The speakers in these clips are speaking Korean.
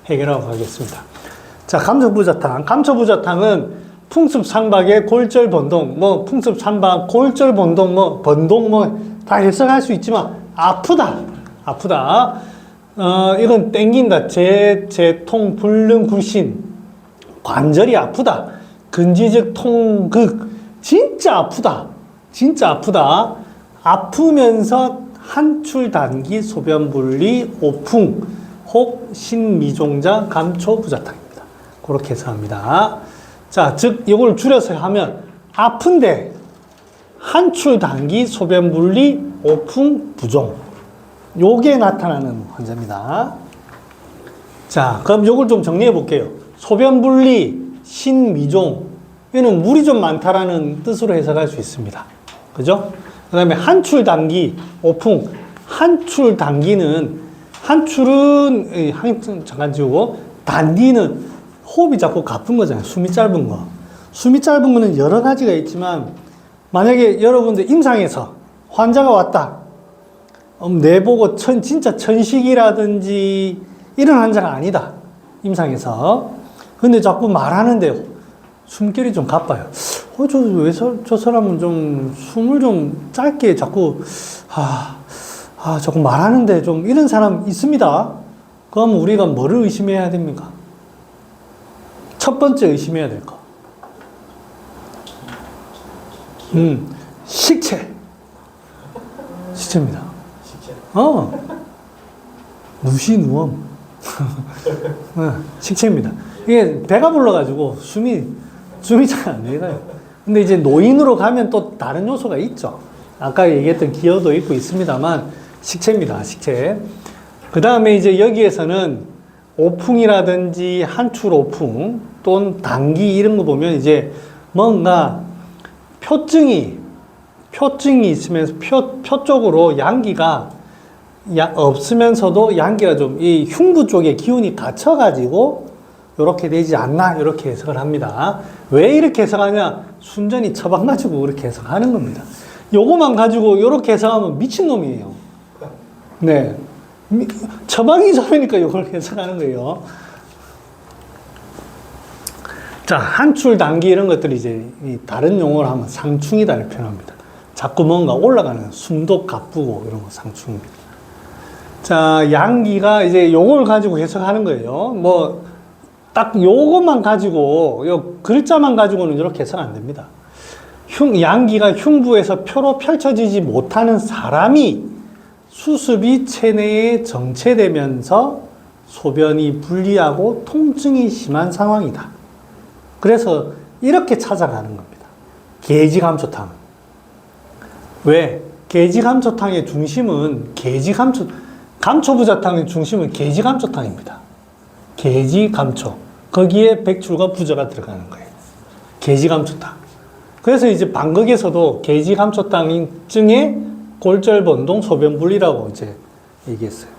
해결하고 가겠습니다. 자, 감초부자탕. 감초부자탕은 풍습상박의 골절번동, 풍습상박, 골절번동, 번동, 다 해석할 수 있지만, 아프다. 이건 땡긴다. 재통, 불능, 굴신. 관절이 아프다. 근지적 통극. 진짜 아프다. 아프면서 한출 단기, 소변 분리, 오풍, 혹 신미종자, 감초부자탕입니다. 그렇게 해석합니다. 자, 즉, 이걸 줄여서 하면, 아픈데, 한출 단기, 소변 분리, 오풍, 부종. 요게 나타나는 환자입니다. 자, 그럼 요걸 좀 정리해 볼게요. 소변 분리, 신미종. 얘는 물이 좀 많다라는 뜻으로 해석할 수 있습니다. 그죠? 그 다음에 한출 단기, 오풍. 한출 단기는, 한출은, 잠깐 지우고, 단기는 호흡이 자꾸 가쁜 거잖아요. 숨이 짧은 거. 숨이 짧은 거는 여러 가지가 있지만, 만약에 여러분들 임상에서 환자가 왔다. 내보고 진짜 천식이라든지 이런 환자가 아니다. 임상에서. 근데 자꾸 말하는데 숨결이 좀 가빠요. 저 사람은 좀 숨을 좀 짧게 자꾸, 자꾸 말하는데 좀 이런 사람 있습니다. 그럼 우리가 뭐를 의심해야 됩니까? 첫 번째 의심해야 될 거. 식체입니다. 누시누엄. 식체입니다. 이게 배가 불러가지고 숨이 잘 안 내려요. 근데 이제 노인으로 가면 또 다른 요소가 있죠. 아까 얘기했던 기여도 있고 있습니다만, 식체입니다. 식체. 그 다음에 이제 여기에서는 오풍이라든지 한출 오풍 또는 단기 이런 거 보면 이제 뭔가 표증이 있으면서 표 쪽으로 양기가 없으면서도 양기가 좀 이 흉부 쪽에 기운이 갇혀가지고 이렇게 되지 않나 이렇게 해석을 합니다. 왜 이렇게 해석하냐? 순전히 처방 가지고 그렇게 해석하는 겁니다. 요거만 가지고 이렇게 해석하면 미친놈이에요. 네. 처방이 좋으니까 이걸 해석하는 거예요. 자, 한출 단기 이런 것들이 이제 다른 용어로 하면 상충이다 이렇게 표현합니다. 자꾸 뭔가 올라가는 숨도 가쁘고 이런 거 상충입니다. 자, 양기가 이제 요걸 가지고 해석하는 거예요. 딱 요것만 가지고, 요 글자만 가지고는 이렇게 해석 안 됩니다. 양기가 흉부에서 표로 펼쳐지지 못하는 사람이 수습이 체내에 정체되면서 소변이 불리하고 통증이 심한 상황이다. 그래서 이렇게 찾아가는 겁니다. 계지감초탕. 왜? 계지감초탕의 중심은 감초부자탕의 중심은 계지감초탕입니다. 계지감초. 거기에 백출과 부저가 들어가는 거예요. 계지감초탕. 그래서 이제 방극에서도 계지감초탕증의 골절번동 소변분리라고 이제 얘기했어요.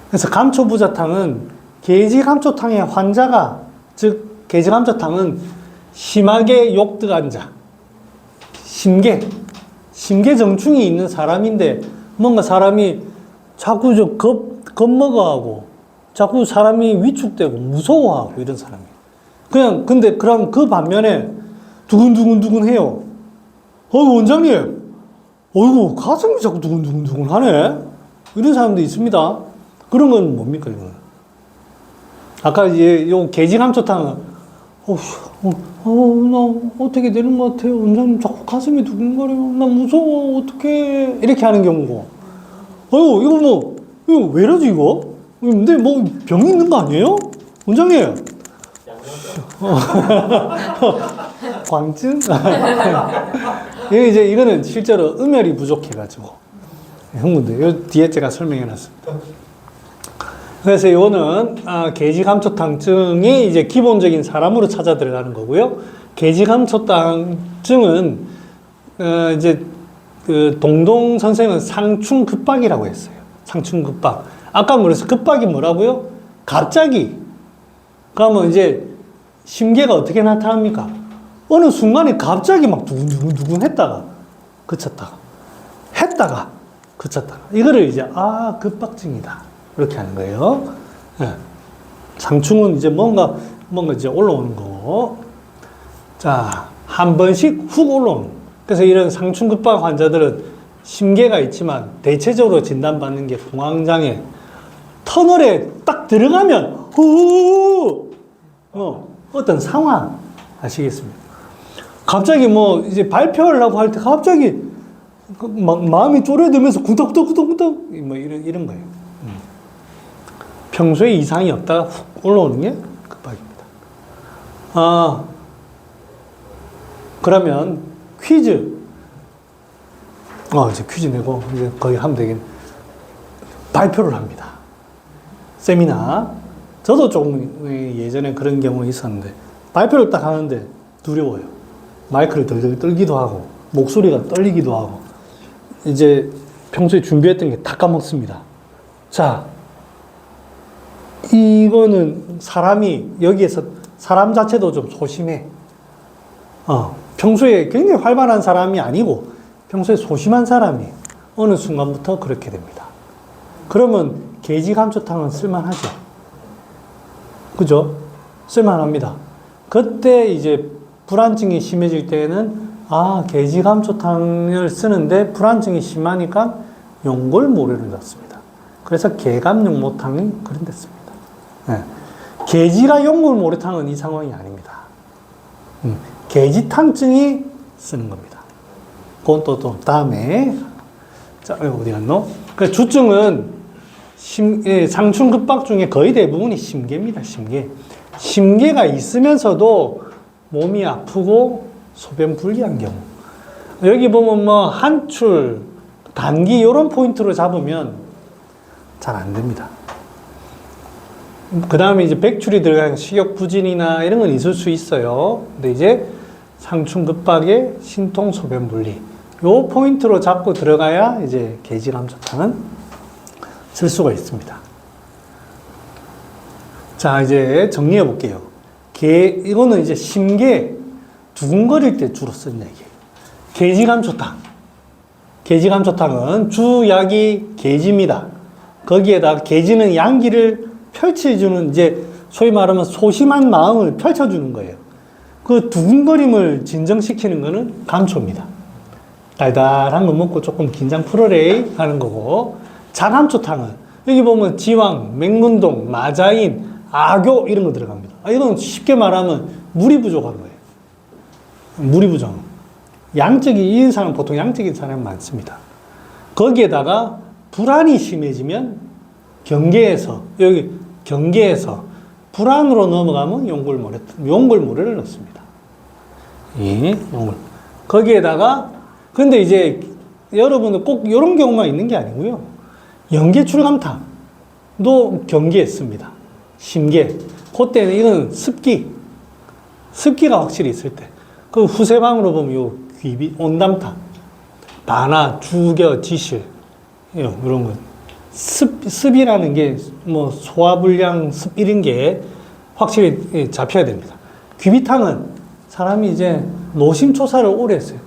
그래서 감초부자탕은 계지감초탕의 환자가, 즉 계지감초탕은 심하게 욕득한 자, 심계정충이 있는 사람인데 뭔가 사람이 자꾸 겁먹어하고 자꾸 사람이 위축되고 무서워하고 이런 사람이에요. 근데 그럼 그 반면에 두근두근 해요. 원장님, 어이구, 가슴이 자꾸 두근두근 하네? 이런 사람도 있습니다. 그런 건 뭡니까, 이거는? 아까 이제 요 계지감초탕은, 나 어떻게 되는 것 같아요? 원장님 자꾸 가슴이 두근거려요. 나 무서워. 어떡해. 이렇게 하는 경우고. 이거 왜 이러지, 이거? 근데 병이 있는 거 아니에요? 원장님. 광증? 이거는 실제로 음혈이 부족해가지고. 형분들, 요 뒤에 제가 설명해 놨습니다. 그래서 이거는 계지감초탕증이 이제 기본적인 사람으로 찾아 들어가는 거고요. 계지감초탕증은 이제 그 동동 선생은 상충급박이라고 했어요. 상충급박. 아까 뭐랬어요? 급박이 뭐라고요? 갑자기. 그러면 이제 심계가 어떻게 나타납니까? 어느 순간에 갑자기 막 두근두근 했다가 그쳤다가 했다가 그쳤다가 이거를 이제 급박증이다. 이렇게 하는 거예요. 네. 상충은 이제 뭔가 이제 올라오는 거고. 자, 한 번씩 훅 올라오는. 그래서 이런 상충급박 환자들은 심계가 있지만 대체적으로 진단받는 게 공황장애. 터널에 딱 들어가면 어떤 상황 아시겠습니까? 갑자기 뭐 이제 발표하려고 할 때 갑자기 마음이 쪼려들면서 쿵덕쿵덕쿵덕 뭐 이런 거예요. 평소에 이상이 없다가 훅 올라오는 게 급박입니다. 그러면 퀴즈. 이제 퀴즈 내고 이제 거의 하면 되겠네. 발표를 합니다. 세미나. 저도 조금 예전에 그런 경우가 있었는데 발표를 딱 하는데 두려워요. 마이크를 덜덜 떨기도 하고 목소리가 떨리기도 하고 이제 평소에 준비했던 게 다 까먹습니다. 자, 이거는 사람이 여기에서 사람 자체도 좀 소심해. 평소에 굉장히 활발한 사람이 아니고 평소에 소심한 사람이 어느 순간부터 그렇게 됩니다. 그러면 계지감초탕은 쓸만하죠. 그죠? 쓸만합니다. 그때 이제 불안증이 심해질 때는 계지감초탕을 쓰는데 불안증이 심하니까 용골모래를 넣습니다. 그래서 계감용모탕이 그런 됐습니다. 네. 계지라 용골모래탕은 이 상황이 아닙니다. 계지탕증이 쓰는 겁니다. 그건 또 다음에. 자, 어디 갔노? 그 주증은 상충급박 중에 거의 대부분이 심계입니다. 심계가 있으면서도 몸이 아프고 소변 불리한 경우. 여기 보면 뭐 한출, 단기 이런 포인트로 잡으면 잘 안 됩니다. 그 다음에 이제 백출이 들어간 식욕부진이나 이런 건 있을 수 있어요. 근데 이제 상충급박의 신통 소변 분리. 요 포인트로 잡고 들어가야 이제 계지감초탕은 쓸 수가 있습니다. 자, 이제 정리해 볼게요. 이거는 이제 심계, 두근거릴 때 주로 쓰는 얘기예요. 계지감초탕은 주약이 계지입니다. 거기에다 계지는 양기를 펼쳐주는, 이제 소위 말하면 소심한 마음을 펼쳐주는 거예요. 그 두근거림을 진정시키는 거는 감초입니다. 달달한 거 먹고 조금 긴장 풀어래 하는 거고, 자감초탕은 여기 보면 지왕, 맹문동, 마자인, 악교 이런 거 들어갑니다. 이건 쉽게 말하면 물이 부족한 거예요. 물이 부족. 이 사람 보통 양적인 사람이 많습니다. 거기에다가 불안이 심해지면 경계에서 불안으로 넘어가면 용골모래를 넣습니다. 거기에다가 근데 이제 여러분은 꼭 이런 경우만 있는 게 아니고요. 연계출감탕도 경계에 씁니다. 심계. 그때는 이건 습기가 확실히 있을 때. 그 후세방으로 보면 요 귀비, 온담탕, 반화, 주겨, 지실, 이런 거. 습이라는 게 뭐 소화불량, 습 이런 게 확실히 잡혀야 됩니다. 귀비탕은 사람이 이제 노심초사를 오래 했어요.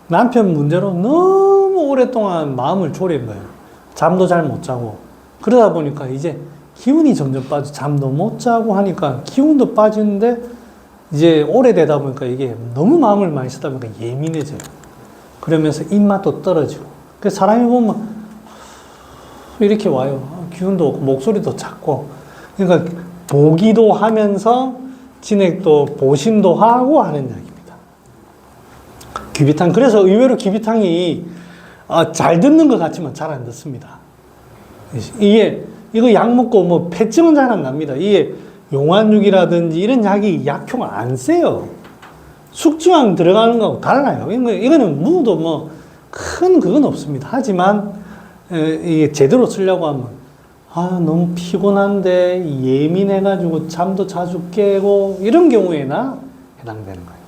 남편 문제로 너무 오랫동안 마음을 졸인 거예요. 잠도 잘 못 자고. 그러다 보니까 이제 기운이 점점 빠져. 잠도 못 자고 하니까 기운도 빠지는데 이제 오래되다 보니까 이게 너무 마음을 많이 쓰다 보니까 예민해져요. 그러면서 입맛도 떨어지고. 그래서 사람이 보면 이렇게 와요. 기운도 없고 목소리도 작고. 그러니까 보기도 하면서 진액도 보심도 하고 하는 이야기입니다. 귀비탕. 그래서 의외로 귀비탕이 잘 듣는 것 같지만 잘 안 듣습니다. 이거 약 먹고 뭐 폐증은 잘 안 납니다. 이게 용환육이라든지 이런 약이 약효가 안 세요. 숙지왕 들어가는 거하고 달라요. 이거는 무도 뭐 큰 그건 없습니다. 하지만 이게 제대로 쓰려고 하면 너무 피곤한데 예민해가지고 잠도 자주 깨고 이런 경우에나 해당되는 거예요.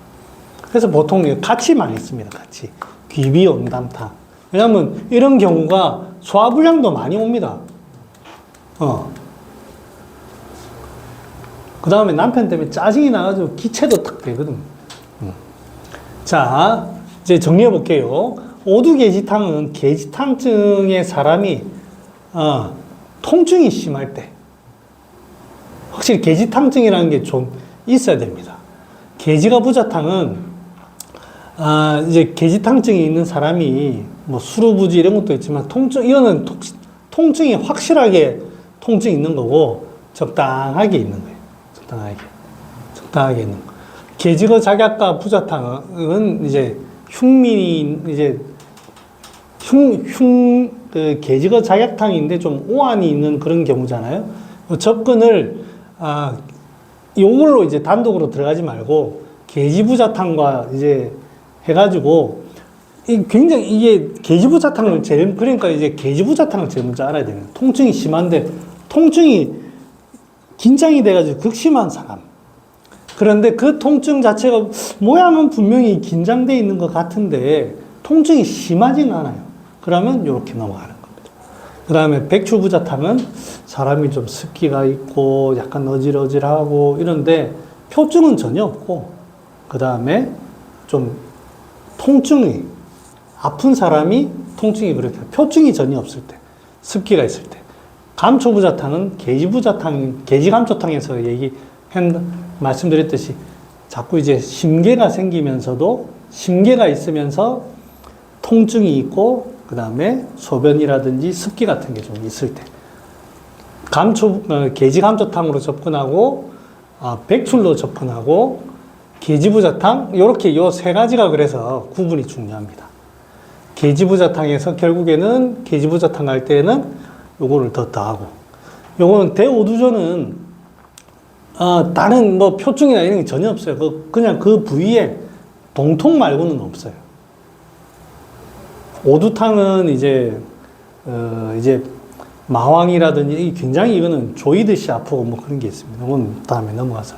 그래서 보통 같이 많이 씁니다. 같이. 귀비 온담탕. 왜냐하면 이런 경우가 소화불량도 많이 옵니다. 그 다음에 남편 때문에 짜증이 나가지고 기체도 탁 되거든. 자, 이제 정리해 볼게요. 오두계지탕은 계지탕증의 사람이 통증이 심할 때, 확실히 계지탕증이라는 게 좀 있어야 됩니다. 계지가 부자탕은, 이제 계지탕증이 있는 사람이 뭐 수루부지 이런 것도 있지만 이거는 통증이 확실하게 통증이 있는 거고, 적당하게 있는 거예요. 적당하게 있는 거. 계지거 작약과 부자탕은 이제 그 계지거 작약탕인데 좀 오한이 있는 그런 경우잖아요. 접근을, 요걸로 이제 단독으로 들어가지 말고, 계지부자탕과 이제 해가지고, 굉장히 이게 계지부자탕을 그러니까 이제 계지부자탕을 제일 먼저 알아야 되는, 통증이 심한데, 통증이 긴장이 돼가지고 극심한 사람. 그런데 그 통증 자체가 모양은 분명히 긴장돼 있는 것 같은데, 통증이 심하지는 않아요. 그러면 이렇게 넘어가는 겁니다. 그 다음에 백출부자탕은 사람이 좀 습기가 있고 약간 어질어질하고 이런데 표증은 전혀 없고, 그 다음에 좀 통증이, 아픈 사람이 통증이 그렇게 표증이 전혀 없을 때, 습기가 있을 때. 감초부자탕은 계지감초탕에서 말씀드렸듯이 자꾸 이제 심계가 생기면서도, 심계가 있으면서 통증이 있고, 그 다음에 소변이라든지 습기 같은 게 좀 있을 때. 계지감초탕으로 접근하고, 백출로 접근하고, 계지부자탕, 요렇게 요 세 가지가 그래서 구분이 중요합니다. 계지부자탕에서 결국에는 계지부자탕 갈 때는 요거를 더 더하고, 요거는 대오두조는 다른 뭐 표증이나 이런 게 전혀 없어요. 그냥 그 부위에 동통 말고는 없어요. 오두탕은 이제 마왕이라든지 굉장히 이거는 조이듯이 아프고 뭐 그런 게 있습니다. 이건 다음에 넘어가서